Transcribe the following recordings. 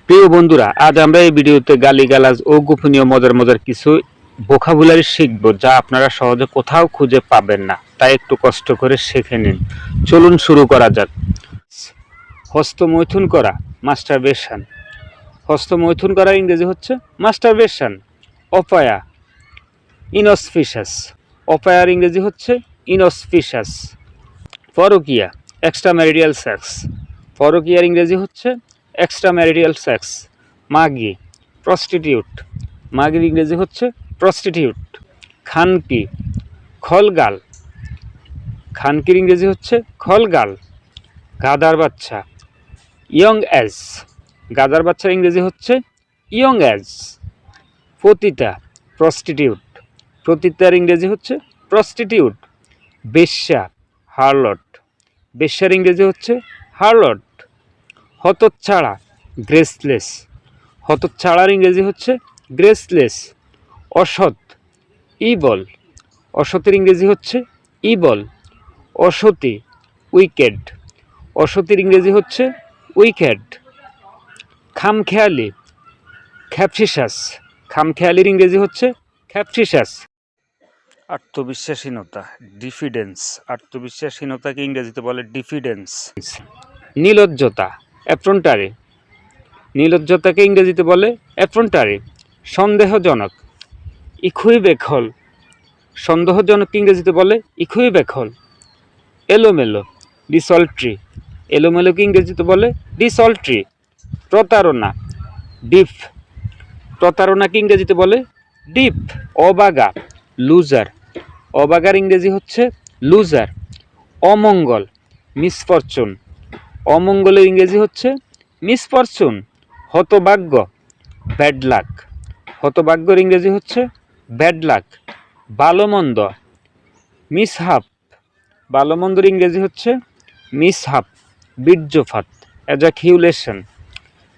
প্রিয় বন্ধুরা, আজ আমরা এই ভিডিওতে গালিগালাজ ও গোপনীয় মজার মজার কিছু ভোকাবুলারি শিখব, যা আপনারা সহজে কোথাও খুঁজে পাবেন না। তাই একটু কষ্ট করে শিখে নিন। চলুন শুরু করা যাক। হস্তমৈথুন করা, মাস্টারবেশন। হস্তমৈথুন করা ইংরেজি হচ্ছে মাস্টারবেশন। অপয়া, ইনঅসপিশাস। অপয়ার ইংরেজি হচ্ছে ইনঅসপিশাস। পরকীয়া, এক্সট্রাম্যারিটাল সেক্স। পরকীয়ার ইংরেজি হচ্ছে এক্সট্রাম্যারিটাল সেক্স। মাগি, প্রস্টিটিউট। মাগির ইংরেজি হচ্ছে প্রস্টিটিউট। খানকি, খলগাল। খানকির ইংরেজি হচ্ছে খলগাল। গাদার বাচ্চা, ইয়ং এজ। গাদার বাচ্চার ইংরেজি হচ্ছে ইয়ং এজ। পতিতা, প্রস্টিটিউট। পতিতার ইংরেজি হচ্ছে প্রস্টিটিউট। বেশ্যা, হারলট। বেশ্যার ইংরেজি হচ্ছে হারলট। হতচ্ছাড়া, গ্রেসলেস। হতচ্ছাড়ার ইংরেজি হচ্ছে গ্রেসলেস। অসৎ, ইবল। অসতের ইংরেজি হচ্ছে ইবল। অসতী, উইকেড। অসতীর ইংরেজি হচ্ছে উইকেড। খামখেয়ালি, খ্যাপসিসাস। খামখেয়ালির ইংরেজি হচ্ছে খ্যাপসিসাস। আত্মবিশ্বাসহীনতা, ডিফিডেন্স। আত্মবিশ্বাসহীনতাকে ইংরেজিতে বলে ডিফিডেন্স। নির্লজ্জতা, অ্যাফ্রন্টারি। নির্লজ্জতাকে ইংরেজিতে বলে অ্যাফ্রন্টারি। সন্দেহজনক, ইকুইভেকল। সন্দেহজনক ইংরেজিতে বলে ইকুইভেকল। এলোমেলো, ডিসল্ট্রি। এলোমেলোকে ইংরেজিতে বলে ডিসল্ট্রি। প্রতারণা, ডিপ। প্রতারণাকে ইংরেজিতে বলে ডিপ। অবাগা, লুজার। অবাগার ইংরেজি হচ্ছে লুজার। অমঙ্গল, মিসফরচুন। অমঙ্গলের ইংরেজি হচ্ছে মিসফরচুন। হতভাগ্য, ব্যাড লাক। হতভাগ্যর ইংরেজি হচ্ছে ব্যাড লাক। ভালোমন্দ, মিসহাপ। ভালোমন্দর ইংরেজি হচ্ছে মিসহাপ। বীর্যপাত, এজাকিউলেশন।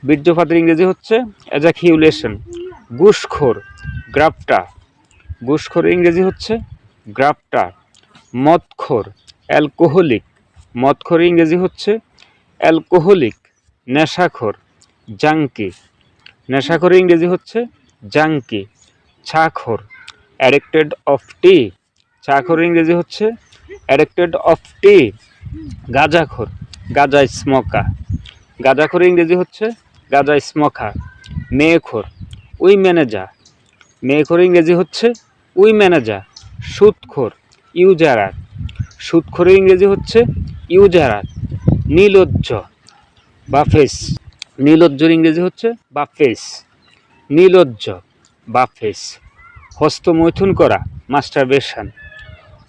বীর্যপাতের ইংরেজি হচ্ছে এজাকিউলেশন। ঘুষখোর, গ্রাফটার। ঘুষখোরের ইংরেজি হচ্ছে গ্রাফটার। মদখোর, অ্যালকোহলিক। মদখোরের ইংরেজি হচ্ছে অ্যালকোহলিক। নেশাখোর, জাঙ্কি। নেশাখোরের ইংরেজি হচ্ছে জাঙ্কি। ছাখোর, অ্যাডিক্টেড অফ টি। ছাখোরের ইংরেজি হচ্ছে অ্যাডিক্টেড অফ টি। গাঁজাখোর, গাঁজা স্মোকার। গাঁজাখোরের ইংরেজি হচ্ছে গাঁজা স্মোকার। মেয়েখোর, উই ম্যানেজার। মেয়েখোরের ইংরেজি হচ্ছে উই ম্যানেজার। সুদখোর, ইউজারার। সুদখোরের ইংরেজি হচ্ছে ইউজারার। নির্লজ্জ, বাফেস। নির্লজ্জর ইংরেজি হচ্ছে বাফেস। নির্লজ্জ, বাফেস। হস্তমৈথুন করা, মাস্টারবেশন।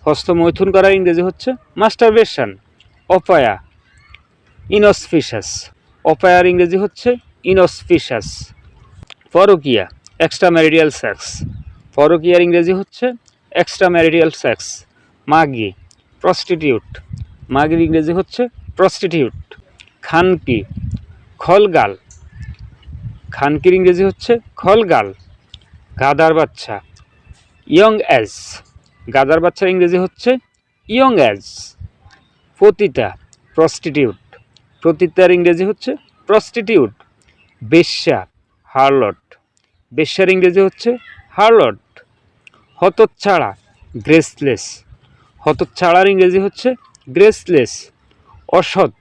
হস্তমৈথুন করার ইংরেজি হচ্ছে মাস্টারবেশন। অপয়া, ইনঅসপিশাস। অপয়ার ইংরেজি হচ্ছে ইনঅসপিশাস। পরকীয়া, এক্সট্রাম্যারিটাল সেক্স। পরকীয়ার ইংরেজি হচ্ছে এক্সট্রাম্যারিটাল সেক্স। মাগি, প্রস্টিটিউট। মাগির ইংরেজি হচ্ছে প্রস্টিটিউট। খানকি, খলগাল। খানকির ইংরেজি হচ্ছে খলগাল। গাদার বাচ্চা, ইয়ং এজ। গাদার বাচ্চার ইংরেজি হচ্ছে ইয়ং এজ। পতিতা, প্রস্টিটিউট। পতিতার ইংরেজি হচ্ছে প্রস্টিটিউট। বেশ্যা, হারলট। বেশ্যার ইংরেজি হচ্ছে হারলট। হতচ্ছাড়া, গ্রেসলেস। হতচ্ছাড়ার ইংরেজি হচ্ছে গ্রেসলেস। অসৎ,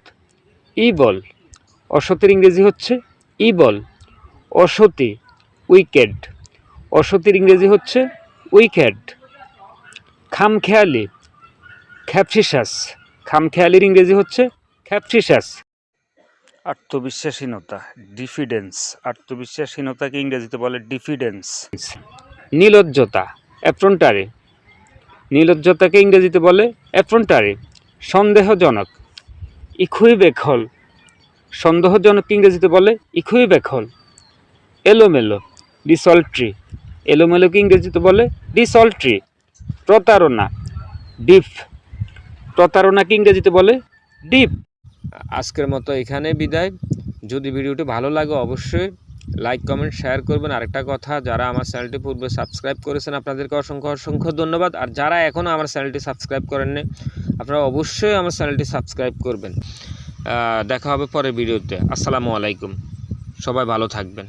ইবল। অসতের ইংরেজি হচ্ছে ইবল। অসতী, উইকেড। অসতীর ইংরেজি হচ্ছে উইকেড। খামখেয়ালি, খ্যাপসিসাস। খামখেয়ালির ইংরেজি হচ্ছে খ্যাপসিসাস। আত্মবিশ্বাসহীনতা, ডিফিডেন্স। আত্মবিশ্বাসহীনতাকে ইংরেজিতে বলে ডিফিডেন্স। নির্লজ্জতা, অ্যাফ্রন্টারি। নির্লজ্জতাকে ইংরেজিতে বলে অ্যাফ্রন্টারি। সন্দেহজনক, ইকুইভেকল। সন্দেহজনক ইংরেজিতে বলে ইকুইভেকল। এলোমেলো, ডিসল্ট্রি। এলোমেলোকে ইংরেজিতে বলে ডিসল্ট্রি। প্রতারণা, ডিপ। প্রতারণাকে ইংরেজিতে বলে ডিপ। আজকের মতো এখানে বিদায়। যদি ভিডিওটি ভালো লাগে অবশ্যই লাইক, কমেন্ট, শেয়ার করবেন। আরেকটা কথা, যারা আমার চ্যানেলটি পূর্বে সাবস্ক্রাইব করেছেন আপনাদেরকে অসংখ্য অসংখ্য ধন্যবাদ। আর যারা এখনও আমার চ্যানেলটি সাবস্ক্রাইব করেননি, আপনারা অবশ্যই আমার চ্যানেলটি সাবস্ক্রাইব করবেন। দেখা হবে পরের ভিডিওতে। আসসালামু আলাইকুম। সবাই ভালো থাকবেন।